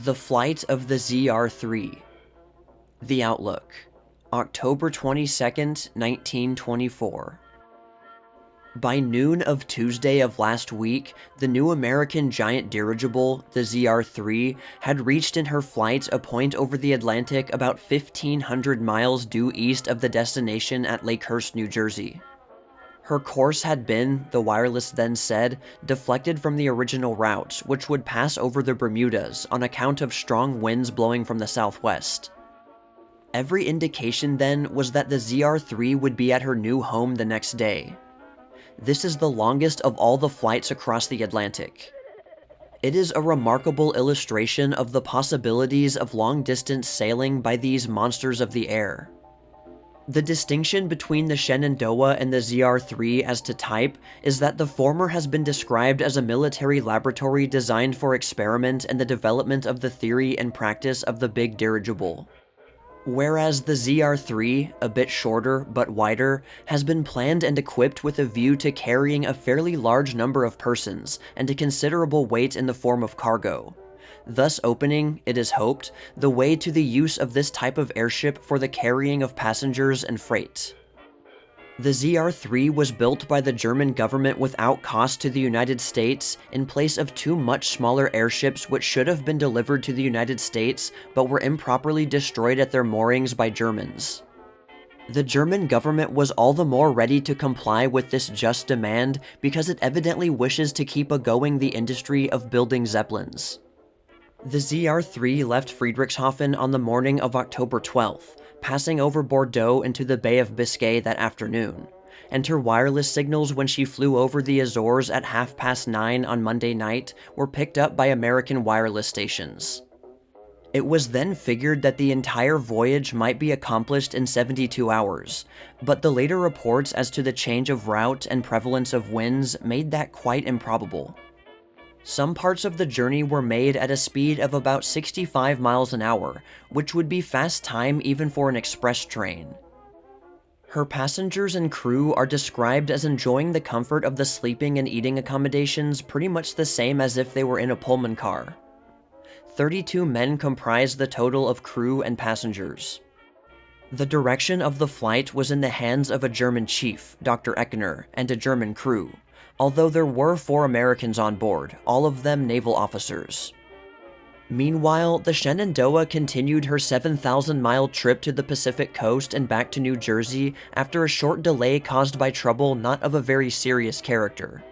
The flight of the ZR-3. The Outlook, October 22nd, 1924. By noon of Tuesday of last week, the new American giant dirigible, the ZR-3, had reached in her flight a point over the Atlantic about 1,500 miles due east of the destination at Lakehurst, New Jersey. Her course had been, the wireless then said, deflected from the original route, which would pass over the Bermudas on account of strong winds blowing from the southwest. Every indication then was that the ZR-3 would be at her new home the next day. This is the longest of all the flights across the Atlantic. It is a remarkable illustration of the possibilities of long-distance sailing by these monsters of the air. The distinction between the Shenandoah and the ZR-3 as to type is that the former has been described as a military laboratory designed for experiment and the development of the theory and practice of the big dirigible, whereas the ZR-3, a bit shorter but wider, has been planned and equipped with a view to carrying a fairly large number of persons and a considerable weight in the form of cargo, thus opening, it is hoped, the way to the use of this type of airship for the carrying of passengers and freight. The ZR-3 was built by the German government without cost to the United States in place of two much smaller airships which should have been delivered to the United States but were improperly destroyed at their moorings by Germans. The German government was all the more ready to comply with this just demand because it evidently wishes to keep going the industry of building Zeppelins. The ZR-3 left Friedrichshafen on the morning of October 12th, passing over Bordeaux into the Bay of Biscay that afternoon, and her wireless signals when she flew over the Azores at 9:30 on Monday night were picked up by American wireless stations. It was then figured that the entire voyage might be accomplished in 72 hours, but the later reports as to the change of route and prevalence of winds made that quite improbable. Some parts of the journey were made at a speed of about 65 miles an hour, which would be fast time even for an express train. Her passengers and crew are described as enjoying the comfort of the sleeping and eating accommodations pretty much the same as if they were in a Pullman car. 32 men comprised the total of crew and passengers. The direction of the flight was in the hands of a German chief, Dr. Echner, and a German crew, although there were 4 Americans on board, all of them naval officers. Meanwhile, the Shenandoah continued her 7,000-mile trip to the Pacific coast and back to New Jersey after a short delay caused by trouble not of a very serious character.